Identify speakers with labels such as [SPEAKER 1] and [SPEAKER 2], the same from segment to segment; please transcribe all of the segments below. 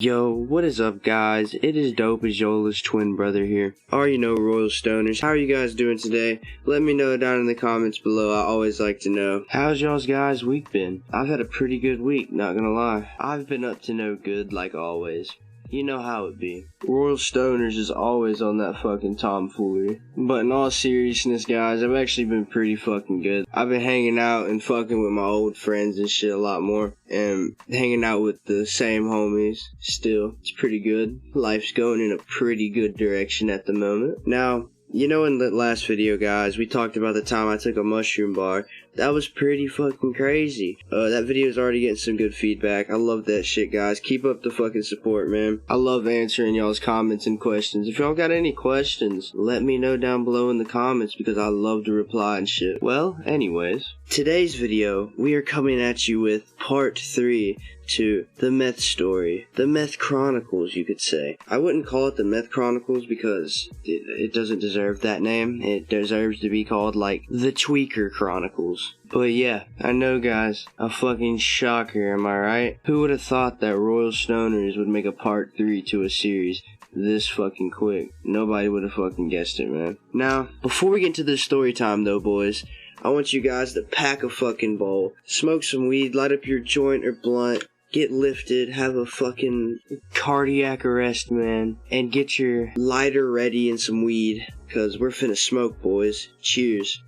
[SPEAKER 1] Yo, what is up guys? It is Dope as Yola's twin brother here. Royal Stoners. How are you guys doing today? Let me know down in the comments below. I always like to know. How's y'all's guys' week been? I've had a pretty good week, not gonna lie. I've been up to no good like always. You know how it be. Royal Stoners is always on that fucking tomfoolery. But in all seriousness, guys, I've actually been pretty fucking good. I've been hanging out and fucking with my old friends and shit a lot more. And hanging out with the same homies still. It's pretty good. Life's going in a pretty good direction at the moment. Now, you know, in the last video, guys, we talked about the time I took a mushroom bar. That was pretty fucking crazy. That video is already getting some good feedback. I love that shit, guys. Keep up the fucking support, man. I love answering y'all's comments and questions. If y'all got any questions, let me know down below in the comments because I love to reply and shit. Well, anyways, today's video, we are coming at you with part 3 to the Meth story. The Meth Chronicles, you could say. I wouldn't call it the Meth Chronicles because it doesn't deserve that name. It deserves to be called, like, the Tweaker Chronicles. But yeah, I know guys, a fucking shocker, am I right? Who would have thought that Royal Stoners would make a part 3 to a series this fucking quick? Nobody would have fucking guessed it, man. Now, before we get into this story time though, boys, I want you guys to pack a fucking bowl, smoke some weed, light up your joint or blunt, get lifted, have a fucking cardiac arrest, man, and get your lighter ready and some weed, cause we're finna smoke, boys. Cheers.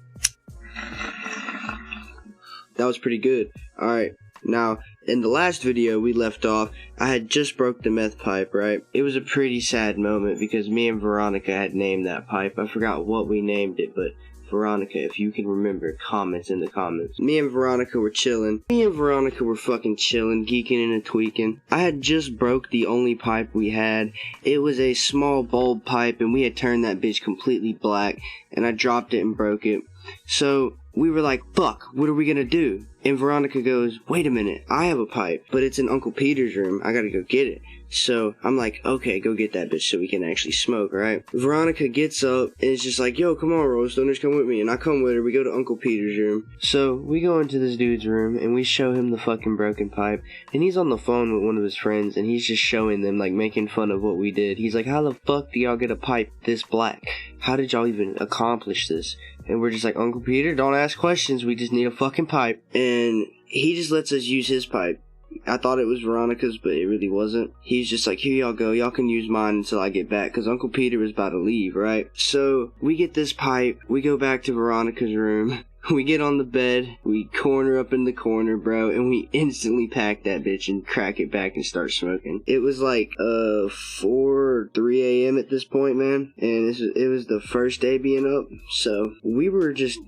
[SPEAKER 1] That was pretty good. Alright, now, in the last video we left off, I had just broke the meth pipe, right? It was a pretty sad moment because me and Veronica had named that pipe. I forgot what we named it, but Veronica, if you can remember, comment in the comments. Me and Veronica were chilling. Me and Veronica were fucking chilling, geeking and tweaking. I had just broke the only pipe we had. It was a small bulb pipe, and we had turned that bitch completely black, and I dropped it and broke it. So we were like, fuck, what are we gonna do? And Veronica goes, wait a minute, I have a pipe, but it's in Uncle Peter's room. I gotta go get it. So I'm like, okay, go get that bitch so we can actually smoke, right? Veronica gets up and is just like, yo, come on, Royal Stoners, come with me. And I come with her. We go to Uncle Peter's room. So we go into this dude's room and we show him the fucking broken pipe. And he's on the phone with one of his friends and he's just showing them, like, making fun of what we did. He's like, how the fuck do y'all get a pipe this black? How did y'all even accomplish this? And we're just like, Uncle Peter, don't ask questions. We just need a fucking pipe. And he just lets us use his pipe. I thought it was Veronica's, but it really wasn't. He's just like, here y'all go. Y'all can use mine until I get back, because Uncle Peter was about to leave, right? So we get this pipe. We go back to Veronica's room. We get on the bed, we corner up in the corner, bro, and we instantly pack that bitch and crack it back and start smoking. It was like 4 or 3 a.m. at this point, man, and it was the first day being up, so we were just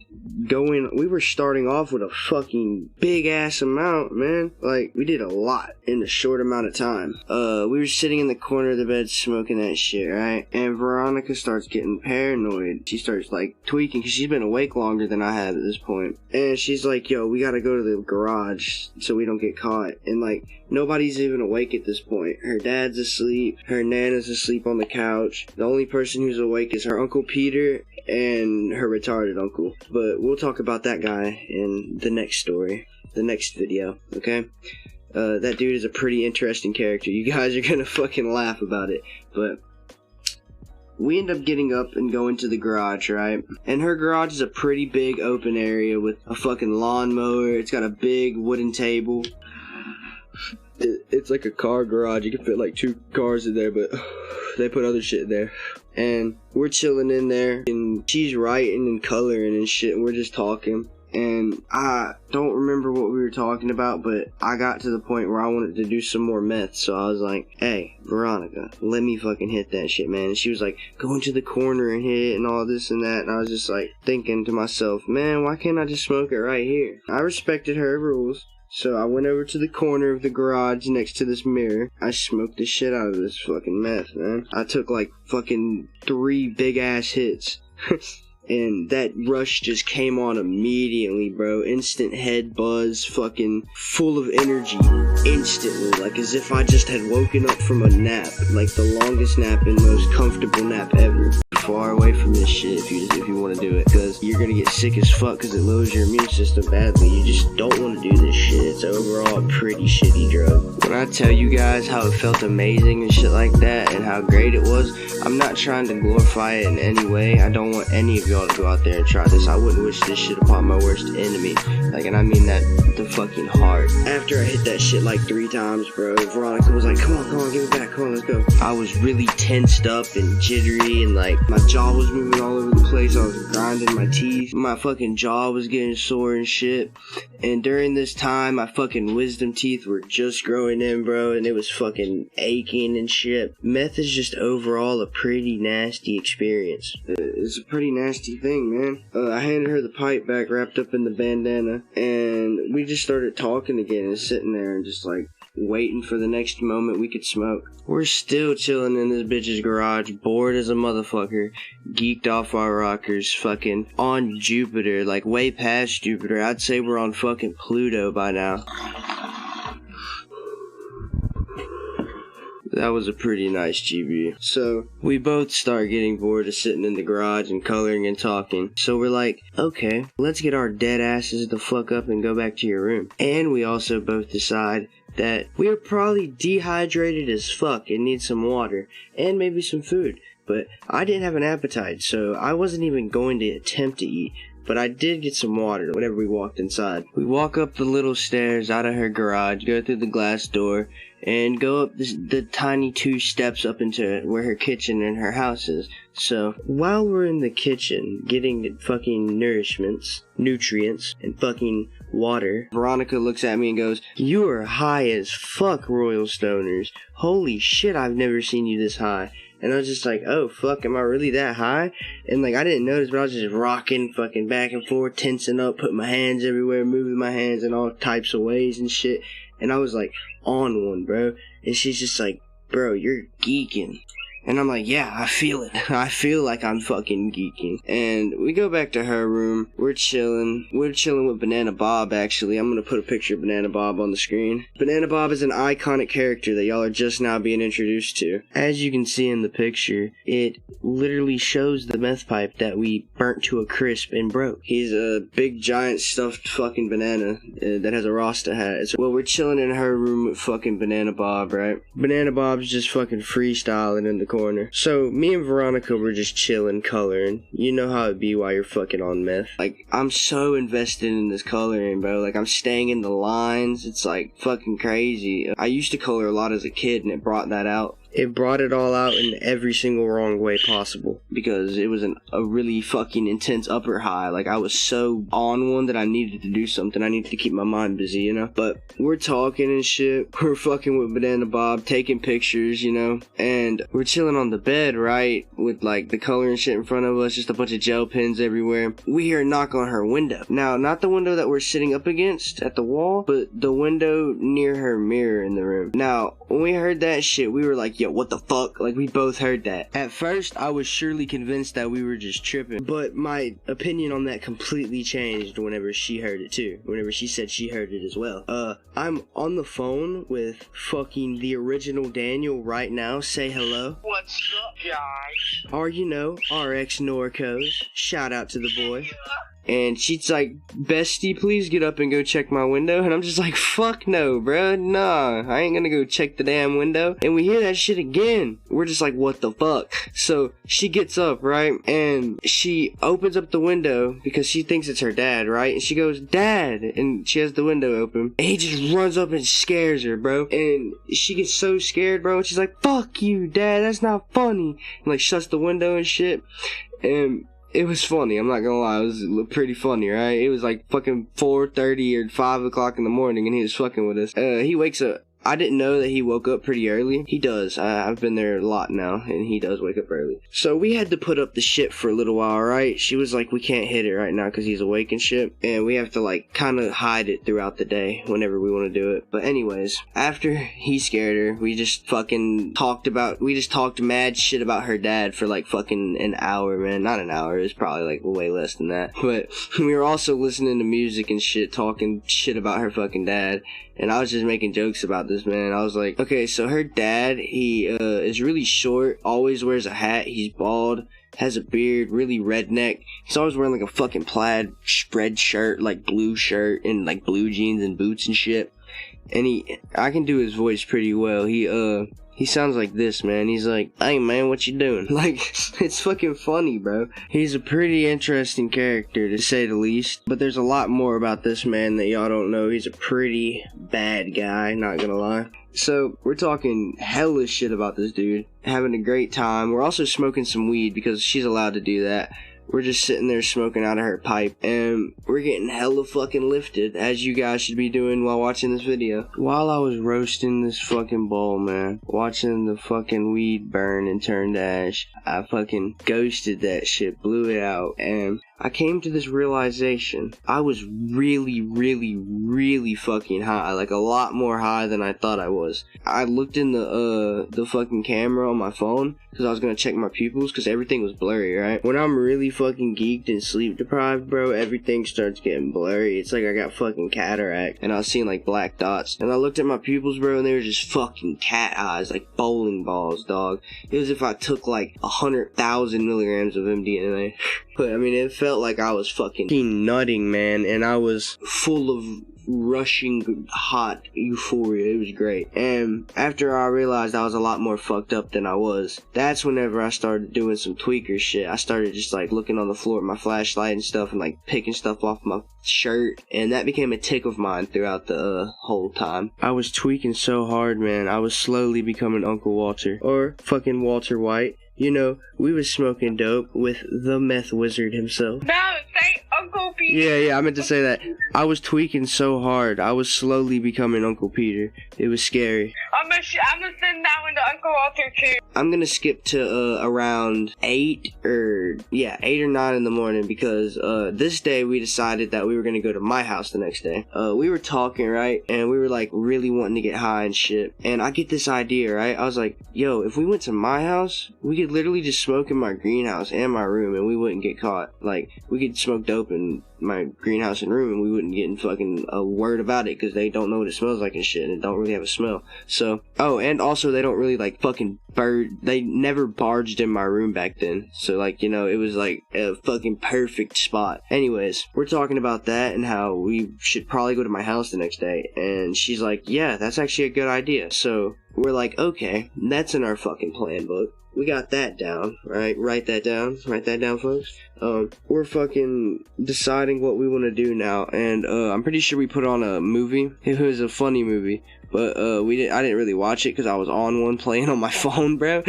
[SPEAKER 1] we were starting off with a fucking big ass amount, man. Like, we did a lot in a short amount of time. We were sitting in the corner of the bed smoking that shit, right? And Veronica starts getting paranoid. She starts, like, tweaking, because she's been awake longer than I have at this point. And she's like, yo, we gotta go to the garage so we don't get caught. And, like, nobody's even awake at this point. Her dad's asleep. Her nana's asleep on the couch. The only person who's awake is her Uncle Peter and her retarded uncle. But we'll talk about that guy in the next story, the next video, okay? That dude is a pretty interesting character. You guys are gonna fucking laugh about it. But we end up getting up and going to the garage, right? And her garage is a pretty big open area with a fucking lawnmower. It's got a big wooden table. It's like a car garage. You can fit like 2 cars in there, but they put other shit in there. And we're chilling in there, and she's writing and coloring and shit, and we're just talking. And I don't remember what we were talking about, but I got to the point where I wanted to do some more meth, so I was like, hey, Veronica, let me fucking hit that shit, man. And she was like, go into the corner and hit it and all this and that, and I was just like, thinking to myself, man, why can't I just smoke it right here? I respected her rules. So I went over to the corner of the garage next to this mirror. I smoked the shit out of this fucking meth, man. I took like fucking 3 big ass hits. And that rush just came on immediately, bro. Instant head buzz, fucking full of energy, instantly, like as if I just had woken up from a nap, like the longest nap and most comfortable nap ever. far away from this shit if you want to do it, because you're gonna get sick as fuck because it lowers your immune system badly. You just don't want to do this shit. It's overall a pretty shitty drug. When I tell you guys how it felt amazing and shit like that and how great it was, I'm not trying to glorify it in any way. I don't want any of y'all to go out there and try this. I wouldn't wish this shit upon my worst enemy. Like, and I mean that the fucking heart. After I hit that shit like 3 times, bro, Veronica was like, come on, give it back, come on, let's go. I was really tensed up and jittery, and like my jaw was moving all over the place. I was grinding my teeth. My fucking jaw was getting sore and shit. And during this time, my fucking wisdom teeth were just growing in, bro, and it was fucking aching and shit. Meth is just overall a pretty nasty experience. It's a pretty nasty thing, man. I handed her the pipe back wrapped up in the bandana, and we just started talking again and sitting there and just like waiting for the next moment we could smoke. We're still chilling in this bitch's garage, bored as a motherfucker, geeked off our rockers, fucking on Jupiter, like way past Jupiter. I'd say we're on fucking Pluto by now. That was a pretty nice GB. So, we both start getting bored of sitting in the garage and coloring and talking. So we're like, okay, let's get our dead asses the fuck up and go back to your room. And we also both decide that we're probably dehydrated as fuck and need some water and maybe some food. But I didn't have an appetite, so I wasn't even going to attempt to eat. But I did get some water whenever we walked inside. We walk up the little stairs out of her garage, go through the glass door, and go up the tiny 2 steps up into where her kitchen and her house is. So, while we're in the kitchen getting fucking nutrients, and fucking water, Veronica looks at me and goes, "You are high as fuck, Royal Stoners. Holy shit, I've never seen you this high." And I was just like, oh fuck, am I really that high? And like, I didn't notice, but I was just rocking fucking back and forth, tensing up, putting my hands everywhere, moving my hands in all types of ways and shit. And I was like, on one, bro. And she's just like, bro, you're geeking. And I'm like, yeah, I feel it. I feel like I'm fucking geeking. And we go back to her room. We're chilling. We're chilling with Banana Bob, actually. I'm gonna put a picture of Banana Bob on the screen. Banana Bob is an iconic character that y'all are just now being introduced to. As you can see in the picture, it literally shows the meth pipe that we burnt to a crisp and broke. He's a big, giant, stuffed fucking banana that has a Rasta hat. So, well, we're chilling in her room with fucking Banana Bob, right? Banana Bob's just fucking freestyling in the corner. So me and Veronica were just chilling, coloring. You know how it be while you're fucking on meth. Like, I'm so invested in this coloring, bro. Like, I'm staying in the lines. It's like fucking crazy. I used to color a lot as a kid, and it brought that out. It brought it all out in every single wrong way possible, because it was a really fucking intense upper high. Like, I was so on one that I needed to do something. I needed to keep my mind busy, you know? But we're talking and shit. We're fucking with Banana Bob, taking pictures, you know? And we're chilling on the bed, right? With, like, the color and shit in front of us, just a bunch of gel pens everywhere. We hear a knock on her window. Now, not the window that we're sitting up against at the wall, but the window near her mirror in the room. Now, when we heard that shit, we were like, yo, what the fuck? Like, we both heard that. At first, I was surely convinced that we were just tripping, but my opinion on that completely changed whenever she heard it too. Whenever she said she heard it as well. I'm on the phone with fucking the original Daniel right now. Say hello.
[SPEAKER 2] What's up, guys?
[SPEAKER 1] Or, you know, RX Norcos. Shout out to the boy. And she's like, bestie, please get up and go check my window. And I'm just like, fuck no, bro. Nah, I ain't gonna go check the damn window. And we hear that shit again. We're just like, what the fuck? So she gets up, right? And she opens up the window because she thinks it's her dad, right? And she goes, Dad. And she has the window open. And he just runs up and scares her, bro. And she gets so scared, bro. And she's like, fuck you, Dad. That's not funny. And like shuts the window and shit. And it was funny, I'm not gonna lie, it was pretty funny, right? It was like fucking 4:30 or 5 o'clock in the morning, and he was fucking with us. He wakes up. I didn't know that he woke up pretty early. He does. I've been there a lot now, and he does wake up early. So we had to put up the shit for a little while, right? She was like, we can't hit it right now because he's awake and shit. And we have to, like, kind of hide it throughout the day whenever we want to do it. But anyways, after he scared her, we just fucking talked mad shit about her dad for, like, fucking an hour, man. Not an hour. It was probably, like, way less than that. But we were also listening to music and shit, talking shit about her fucking dad. And I was just making jokes about this, man. I was like, okay, so her dad, he is really short, always wears a hat, he's bald, has a beard, really redneck. He's always wearing like a fucking plaid spread shirt, like blue shirt and like blue jeans and boots and shit. And I can do his voice pretty well. He sounds like this, man. He's like, "Hey, man, what you doing?" Like, it's fucking funny, bro. He's a pretty interesting character, to say the least. But there's a lot more about this man that y'all don't know. He's a pretty bad guy, not gonna lie. So, we're talking hella shit about this dude. Having a great time. We're also smoking some weed, because she's allowed to do that. We're just sitting there smoking out of her pipe, and we're getting hella fucking lifted, as you guys should be doing while watching this video. While I was roasting this fucking bowl, man, watching the fucking weed burn and turn to ash, I fucking ghosted that shit, blew it out, and I came to this realization. I was really, really, really fucking high, like a lot more high than I thought I was. I looked in the fucking camera on my phone, because I was gonna check my pupils, because everything was blurry, right? When I'm really fucking geeked and sleep deprived, bro, everything starts getting blurry. It's like I got fucking cataract, and I was seeing like black dots. And I looked at my pupils, bro, and they were just fucking cat eyes, like bowling balls, dog. It was if I took like 100,000 milligrams of MDMA. But I mean, it felt like I was fucking nutting, man, and I was full of rushing hot euphoria. It was great. And after I realized I was a lot more fucked up than I was, that's whenever I started doing some tweaker shit. I started just like looking on the floor with my flashlight and stuff, and like picking stuff off my shirt, and that became a tick of mine throughout the whole time. I was tweaking so hard, man. I was slowly becoming Uncle Walter, or fucking Walter White. You know, we was smoking dope with the meth wizard himself.
[SPEAKER 2] No, say Uncle Peter.
[SPEAKER 1] Yeah, I meant to say that. I was tweaking so hard. I was slowly becoming Uncle Peter. It was scary.
[SPEAKER 2] I'm gonna send that one to Uncle Walter too.
[SPEAKER 1] I'm gonna skip to around 8 or 9 in the morning, because this day we decided that we were gonna go to my house the next day. We were talking, right, and we were like really wanting to get high and shit, and I get this idea, right? I was like, yo, if we went to my house, we could literally just smoke in my greenhouse and my room, and we wouldn't get caught. Like, we could smoke dope in my greenhouse and room, and we wouldn't get in fucking a word about it, because they don't know what it smells like and shit, and it don't really have a smell. So, and also they don't really like fucking they never barged in my room back then. So like, you know, it was like a fucking perfect spot. Anyways, we're talking about that and how we should probably go to my house the next day, and she's like, yeah, that's actually a good idea. So we're like, okay, that's in our fucking plan book. We got that down, right? Write that down, folks. We're fucking deciding what we want to do now, and I'm pretty sure we put on a movie. It was a funny movie, but I didn't really watch it because I was on one playing on my phone, bro.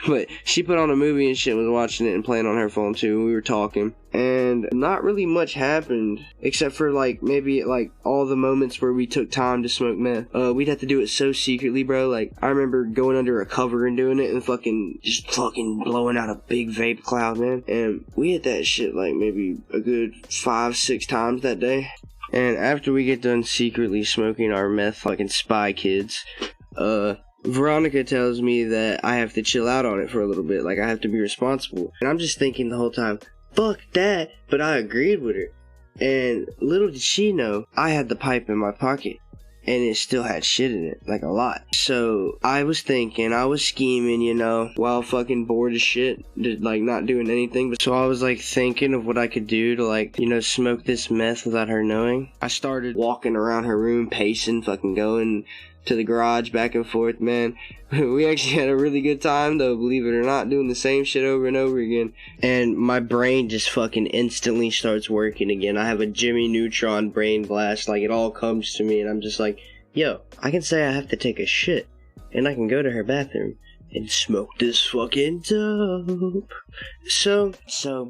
[SPEAKER 1] But she put on a movie and shit, was watching it and playing on her phone too. We were talking, and not really much happened except for like maybe like all the moments where we took time to smoke meth. We'd have to do it so secretly, bro. Like, I remember going under a cover and doing it and just fucking blowing out a big vape cloud, man. And we hit that shit like maybe a good 5-6 times that day. And after we get done secretly smoking our meth, fucking spy kids, Veronica tells me that I have to chill out on it for a little bit, like I have to be responsible. And I'm just thinking the whole time, fuck that, but I agreed with her. And little did she know, I had the pipe in my pocket, and it still had shit in it, like a lot. So I was thinking, I was scheming, you know, while fucking bored as shit, like not doing anything. But so I was like thinking of what I could do to, like, you know, smoke this meth without her knowing. I started walking around her room, pacing, fucking going to the garage, back and forth, man. We actually had a really good time though, believe it or not, doing the same shit over and over again. And my brain just fucking instantly starts working again. I have a Jimmy Neutron brain blast, like it all comes to me, and I'm just like, yo, I can say I have to take a shit, and I can go to her bathroom and smoke this fucking dope. So,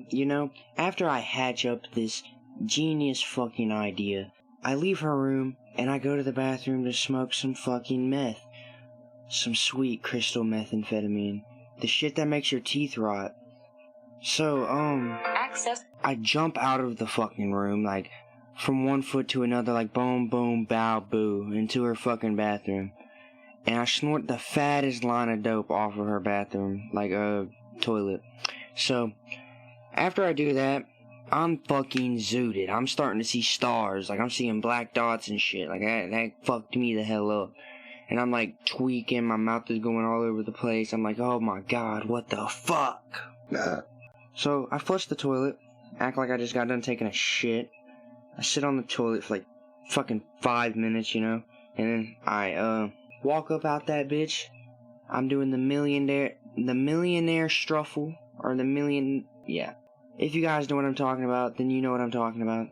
[SPEAKER 1] you know, after I hatch up this genius fucking idea, I leave her room, and I go to the bathroom to smoke some fucking meth. Some sweet crystal methamphetamine. The shit that makes your teeth rot. So, I jump out of the fucking room, like, from one foot to another, like, boom, boom, bow, boo, into her fucking bathroom. And I snort the fattest line of dope off of her bathroom, like a toilet. So, after I do that, I'm fucking zooted. I'm starting to see stars. Like, I'm seeing black dots and shit. Like, that fucked me the hell up. And I'm, like, tweaking. My mouth is going all over the place. I'm like, oh my god, what the fuck?
[SPEAKER 3] So, I flush the toilet, act like I just got done taking a shit. I sit on the toilet for like fucking 5 minutes, you know? And then I, walk up out that bitch. I'm doing the millionaire struffle, or yeah. If you guys know what I'm talking about, then you know what I'm talking about.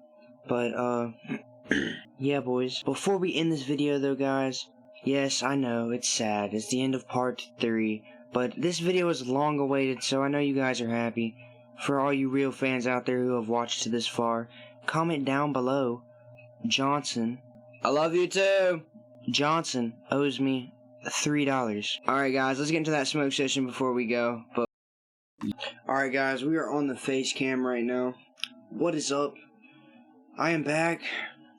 [SPEAKER 3] But, yeah, boys. Before we end this video, though, guys, yes, I know, it's sad. It's the end of part 3. But this video is long awaited, so I know you guys are happy. For all you real fans out there who have watched to this far, comment down below. Johnson,
[SPEAKER 1] I love you too.
[SPEAKER 3] Johnson owes me $3. Alright, guys, let's get into that smoke session before we go. Alright, guys, we are on the face cam right now. What is up? I am back.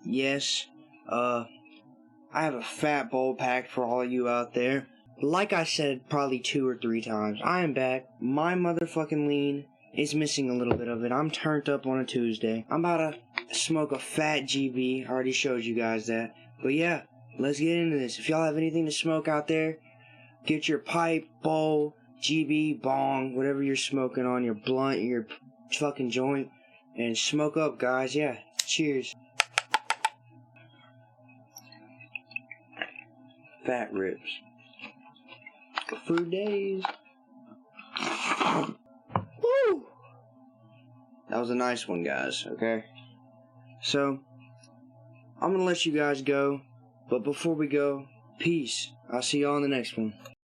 [SPEAKER 3] Yes. I have a fat bowl packed for all of you out there. Like I said probably 2 or 3 times, I am back. My motherfucking lean is missing a little bit of it. I'm turned up on a Tuesday. I'm about to smoke a fat GB. I already showed you guys that. But yeah, let's get into this. If y'all have anything to smoke out there, get your pipe, bowl, GB, bong, whatever you're smoking on, your blunt, your fucking joint, and smoke up, guys. Yeah, cheers. Fat rips. Food days. Woo! That was a nice one, guys, okay? So, I'm gonna let you guys go, but before we go, peace. I'll see y'all in the next one.